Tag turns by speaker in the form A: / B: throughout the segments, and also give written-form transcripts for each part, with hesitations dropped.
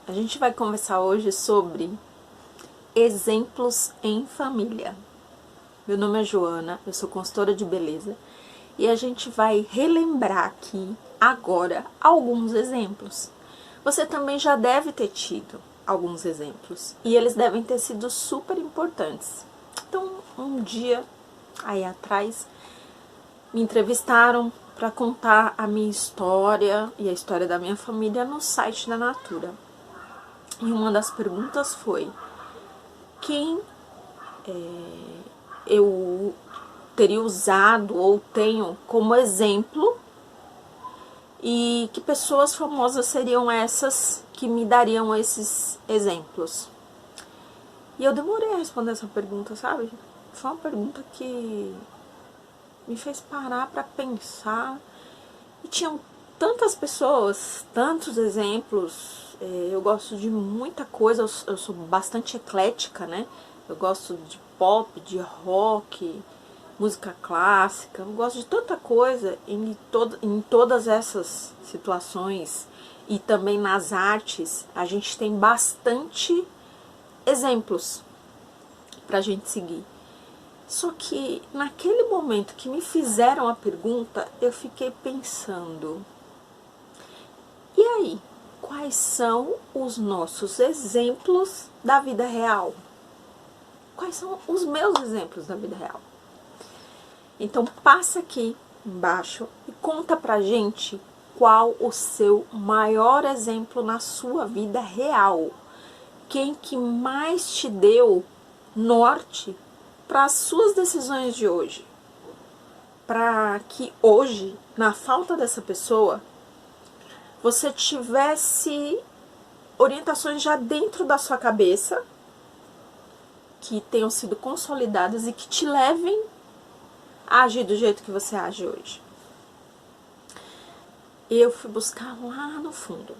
A: A gente vai conversar hoje sobre exemplos em família. Meu nome é Joana, eu sou consultora de beleza e a gente vai relembrar aqui agora alguns exemplos. Você também já deve ter tido alguns exemplos e eles devem ter sido super importantes. Então, um dia aí atrás me entrevistaram para contar a minha história e a história da minha família no site da Natura. E uma das perguntas foi: quem eu teria usado ou tenho como exemplo e que pessoas famosas seriam essas que me dariam esses exemplos? E eu demorei a responder essa pergunta, sabe? Foi uma pergunta que me fez parar para pensar. E tinham tantas pessoas, tantos exemplos. Eu gosto de muita coisa, eu sou bastante eclética, né? Eu gosto de pop, de rock, música clássica, eu gosto de tanta coisa em todas essas situações. E também nas artes, a gente tem bastante exemplos pra gente seguir. Só que naquele momento que me fizeram a pergunta, eu fiquei pensando: e aí, quais são os nossos exemplos da vida real? Quais são os meus exemplos da vida real? Então passa aqui embaixo e conta pra gente qual o seu maior exemplo na sua vida real. Quem que mais te deu norte para as suas decisões de hoje? Para que hoje, na falta dessa pessoa, você tivesse orientações já dentro da sua cabeça que tenham sido consolidadas e que te levem a agir do jeito que você age hoje. Eu fui buscar lá no fundo,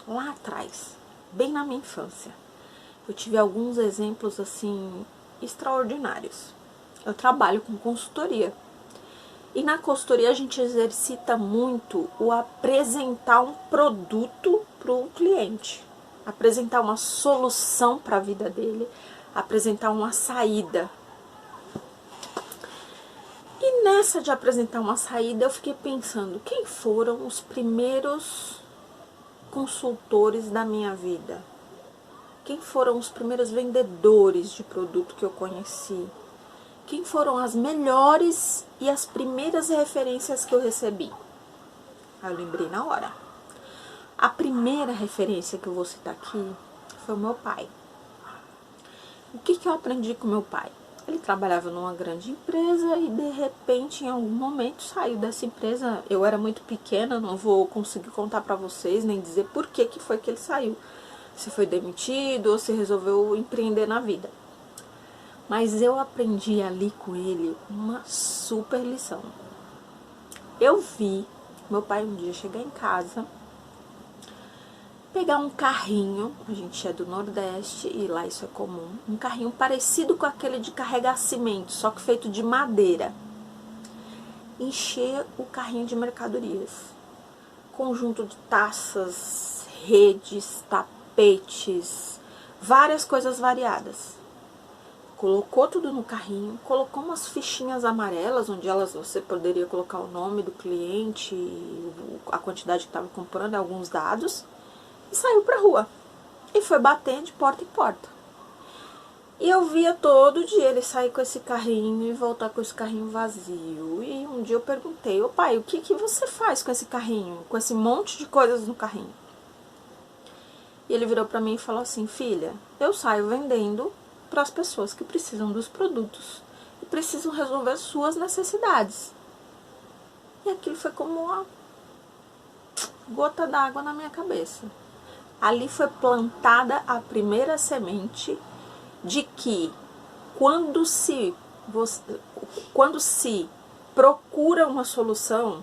A: lá atrás, bem na minha infância. Eu tive alguns exemplos assim extraordinários. Eu trabalho com consultoria. E na consultoria a gente exercita muito o apresentar um produto para o cliente, apresentar uma solução para a vida dele, apresentar uma saída. E nessa de apresentar uma saída eu fiquei pensando, quem foram os primeiros consultores da minha vida? Quem foram os primeiros vendedores de produto que eu conheci? Quem foram as melhores e as primeiras referências que eu recebi? Aí eu lembrei na hora. A primeira referência que eu vou citar aqui foi o meu pai. O que eu aprendi com meu pai? Ele trabalhava numa grande empresa e de repente, em algum momento, saiu dessa empresa. Eu era muito pequena, não vou conseguir contar pra vocês, nem dizer por que foi que ele saiu. Se foi demitido ou se resolveu empreender na vida. Mas eu aprendi ali com ele uma super lição. Eu vi meu pai um dia chegar em casa, pegar um carrinho, a gente é do Nordeste e lá isso é comum, um carrinho parecido com aquele de carregar cimento, só que feito de madeira. Encher o carrinho de mercadorias. Conjunto de taças, redes, tapetes, várias coisas variadas. Colocou tudo no carrinho, colocou umas fichinhas amarelas, onde você poderia colocar o nome do cliente, a quantidade que estava comprando, alguns dados, e saiu pra rua. E foi bater de porta em porta. E eu via todo dia ele sair com esse carrinho e voltar com esse carrinho vazio. E um dia eu perguntei: ô pai, o que você faz com esse carrinho, com esse monte de coisas no carrinho? E ele virou pra mim e falou assim: filha, eu saio vendendo para as pessoas que precisam dos produtos e precisam resolver suas necessidades. E aquilo foi como uma gota d'água na minha cabeça. Ali foi plantada a primeira semente de que quando se procura uma solução,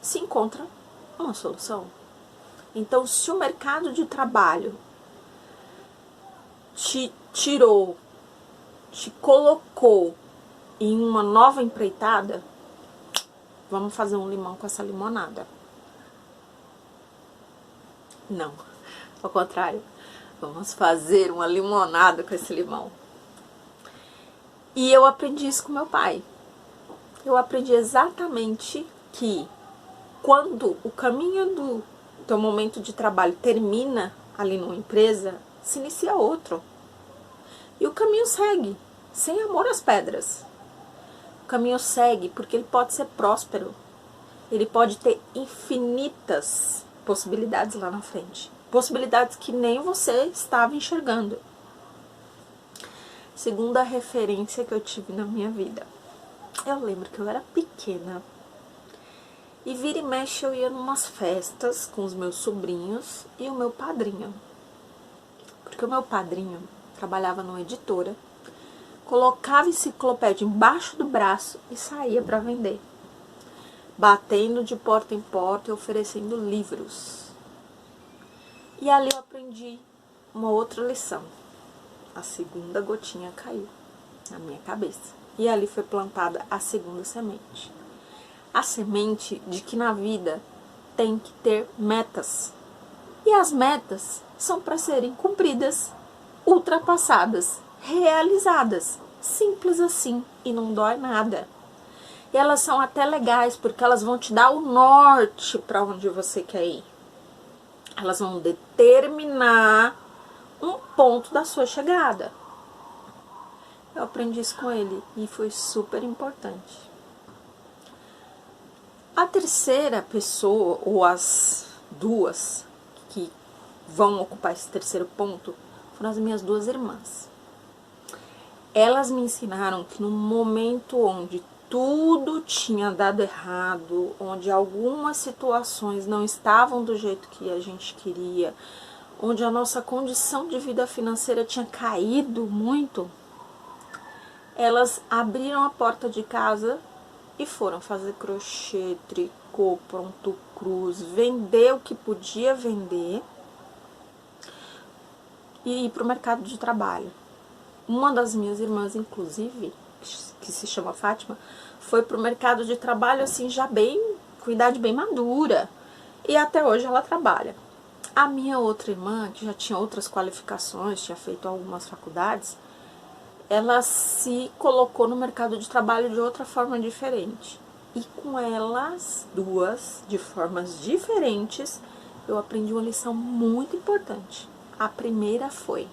A: se encontra uma solução. Então, se o mercado de trabalho te tirou, te colocou em uma nova empreitada, vamos fazer um limão com essa limonada. Não, Ao contrário, vamos fazer uma limonada com esse limão. E eu aprendi isso com meu pai. Eu aprendi exatamente que quando o caminho do teu momento de trabalho termina ali numa empresa, se inicia outro. E o caminho segue, sem amor às pedras. O caminho segue porque ele pode ser próspero. Ele pode ter infinitas possibilidades lá na frente. Possibilidades que nem você estava enxergando. Segunda referência que eu tive na minha vida. Eu lembro que eu era pequena. E vira e mexe eu ia numas festas com os meus sobrinhos e o meu padrinho. Porque o meu padrinho trabalhava numa editora, colocava enciclopédia embaixo do braço e saía para vender. Batendo de porta em porta e oferecendo livros. E ali eu aprendi uma outra lição. A segunda gotinha caiu na minha cabeça. E ali foi plantada a segunda semente. A semente de que na vida tem que ter metas. E as metas são para serem cumpridas, ultrapassadas, realizadas. Simples assim e não dói nada. E elas são até legais porque elas vão te dar o norte para onde você quer ir. Elas vão determinar um ponto da sua chegada. Eu aprendi isso com ele e foi super importante. A terceira pessoa, ou as duas que vão ocupar esse terceiro ponto, foram as minhas duas irmãs. Elas me ensinaram que no momento onde tudo tinha dado errado, onde algumas situações não estavam do jeito que a gente queria, onde a nossa condição de vida financeira tinha caído muito, elas abriram a porta de casa e foram fazer crochê, tricô, pronto cruz, vender o que podia vender e ir para o mercado de trabalho. Uma das minhas irmãs, inclusive, que se chama Fátima, foi para o mercado de trabalho assim já bem, com idade bem madura, e até hoje ela trabalha. A minha outra irmã, que já tinha outras qualificações, tinha feito algumas faculdades, ela se colocou no mercado de trabalho de outra forma diferente. E com elas duas, de formas diferentes, eu aprendi uma lição muito importante. A primeira foi: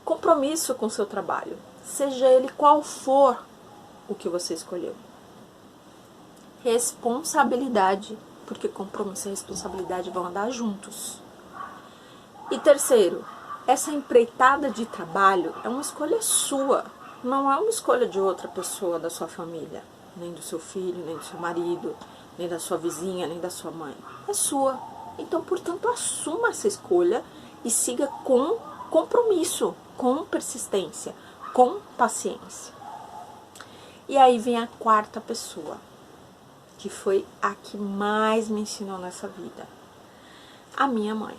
A: compromisso com o seu trabalho, seja ele qual for o que você escolheu. Responsabilidade, porque compromisso e responsabilidade vão andar juntos. E terceiro, essa empreitada de trabalho é uma escolha sua, não é uma escolha de outra pessoa da sua família, nem do seu filho, nem do seu marido, nem da sua vizinha, nem da sua mãe. É sua. Então, portanto, assuma essa escolha e siga com compromisso, com persistência, com paciência. E aí vem a quarta pessoa, que foi a que mais me ensinou nessa vida. A minha mãe.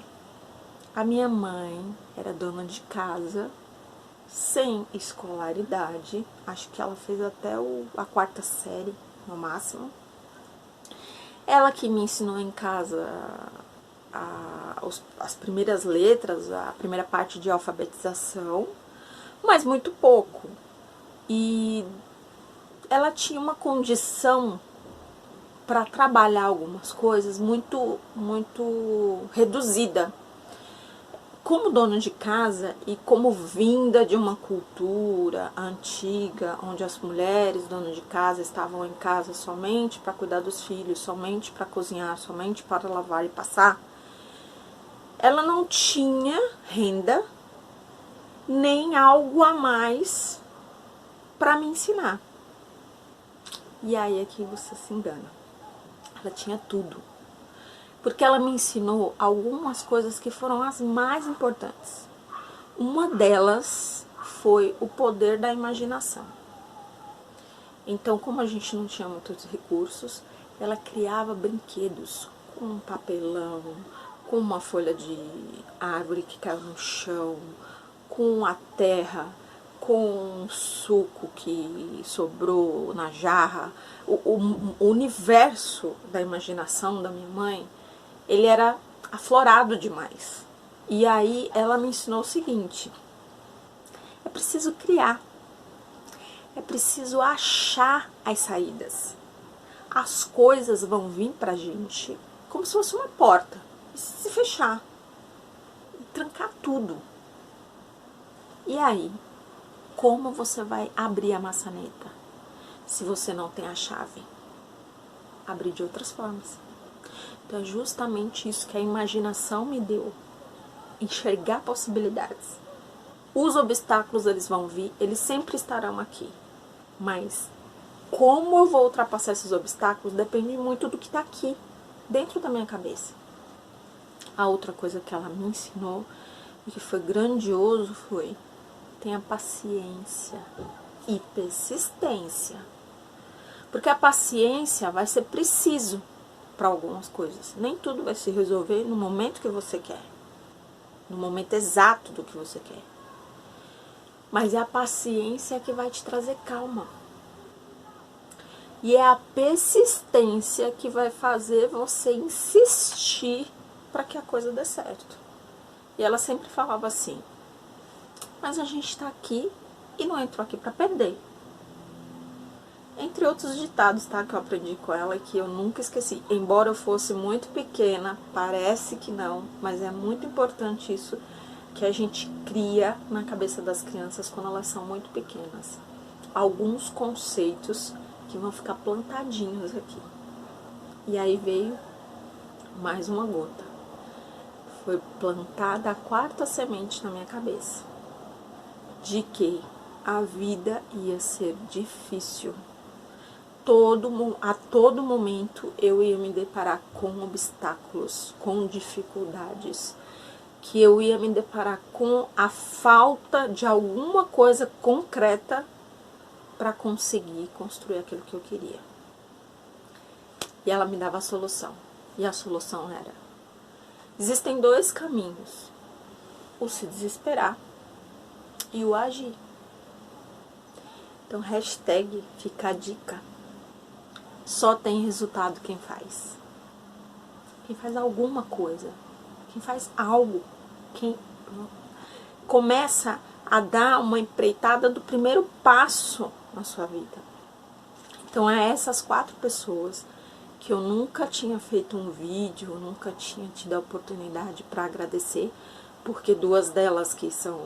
A: A minha mãe era dona de casa, sem escolaridade. Acho que ela fez até a quarta série, no máximo. Ela que me ensinou em casa as primeiras letras, a primeira parte de alfabetização, mas muito pouco. E ela tinha uma condição para trabalhar algumas coisas muito reduzida. Como dona de casa e como vinda de uma cultura antiga, onde as mulheres donas de casa estavam em casa somente para cuidar dos filhos, somente para cozinhar, somente para lavar e passar, ela não tinha renda nem algo a mais para me ensinar. E aí é que você se engana. Ela tinha tudo. Porque ela me ensinou algumas coisas que foram as mais importantes. Uma delas foi o poder da imaginação. Então, como a gente não tinha muitos recursos, ela criava brinquedos com um papelão, com uma folha de árvore que caiu no chão, com a terra, com um suco que sobrou na jarra. O universo da imaginação da minha mãe, ele era aflorado demais. E aí ela me ensinou o seguinte: é preciso criar, é preciso achar as saídas. As coisas vão vir pra gente como se fosse uma porta, e se fechar, e trancar tudo. E aí, como você vai abrir a maçaneta se você não tem a chave? Abrir de outras formas. Então é justamente isso que a imaginação me deu. Enxergar possibilidades. Os obstáculos, eles vão vir, eles sempre estarão aqui. Mas como eu vou ultrapassar esses obstáculos depende muito do que está aqui, dentro da minha cabeça. A outra coisa que ela me ensinou e que foi grandioso foi: tenha paciência e persistência. Porque a paciência vai ser preciso para algumas coisas. Nem tudo vai se resolver no momento que você quer, no momento exato do que você quer. Mas é a paciência que vai te trazer calma. E é a persistência que vai fazer você insistir para que a coisa dê certo. E ela sempre falava assim: mas a gente está aqui e não entrou aqui para perder. Entre outros ditados, tá, que eu aprendi com ela e que eu nunca esqueci. Embora eu fosse muito pequena, parece que não, mas é muito importante isso que a gente cria na cabeça das crianças quando elas são muito pequenas. Alguns conceitos que vão ficar plantadinhos aqui. E aí veio mais uma gota. Foi plantada a quarta semente na minha cabeça. De que a vida ia ser difícil. A todo momento eu ia me deparar com obstáculos, com dificuldades. Que eu ia me deparar com a falta de alguma coisa concreta para conseguir construir aquilo que eu queria. E ela me dava a solução. E a solução era: existem dois caminhos: o se desesperar e o agir. Então, hashtag fica a dica: só tem resultado quem faz. Quem faz alguma coisa. Quem faz algo. Quem começa a dar uma empreitada do primeiro passo na sua vida. Então, é essas 4 pessoas que eu nunca tinha feito um vídeo, eu nunca tinha tido a oportunidade para agradecer, porque 2 delas, que são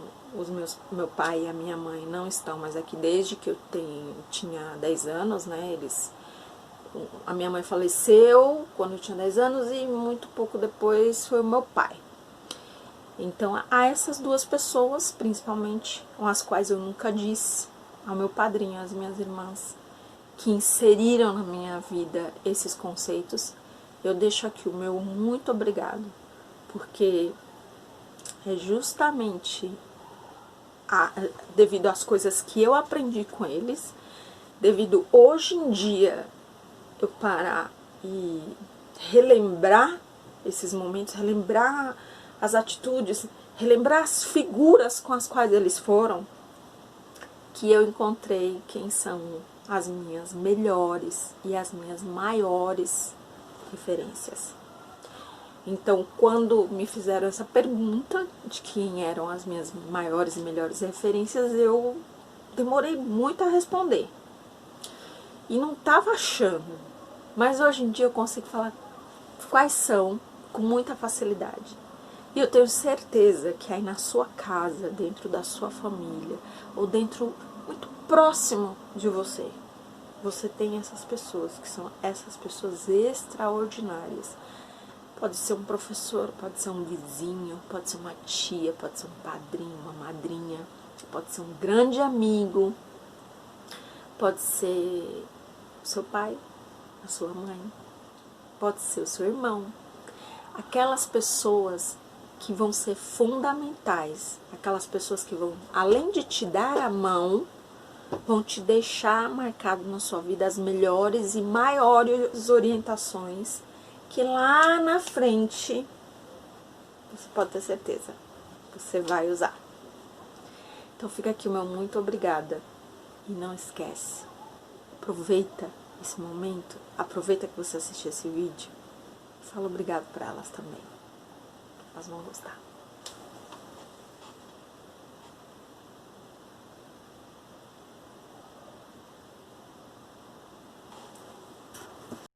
A: meu pai e a minha mãe, não estão mais aqui desde que eu tinha 10 anos, né? A minha mãe faleceu quando eu tinha 10 anos e muito pouco depois foi o meu pai. Então, há essas 2 pessoas, principalmente, com as quais eu nunca disse, ao meu padrinho, às minhas irmãs, que inseriram na minha vida esses conceitos. Eu deixo aqui o meu muito obrigado, porque é justamente devido às coisas que eu aprendi com eles, devido hoje em dia eu parar e relembrar esses momentos, relembrar as atitudes, relembrar as figuras com as quais eles foram, que eu encontrei quem são as minhas melhores e as minhas maiores referências. Então, quando me fizeram essa pergunta de quem eram as minhas maiores e melhores referências, eu demorei muito a responder. E não estava achando, mas hoje em dia eu consigo falar quais são com muita facilidade. E eu tenho certeza que aí na sua casa, dentro da sua família, ou dentro muito próximo de você, você tem essas pessoas, que são essas pessoas extraordinárias. Pode ser um professor, pode ser um vizinho, pode ser uma tia, pode ser um padrinho, uma madrinha, pode ser um grande amigo, pode ser o seu pai, a sua mãe, pode ser o seu irmão. Aquelas pessoas que vão ser fundamentais, aquelas pessoas que vão, além de te dar a mão, vão te deixar marcado na sua vida as melhores e maiores orientações que lá na frente, você pode ter certeza, você vai usar. Então fica aqui o meu muito obrigada. E não esquece, aproveita esse momento, aproveita que você assistiu esse vídeo, fala obrigado para elas também. elas vão gostar.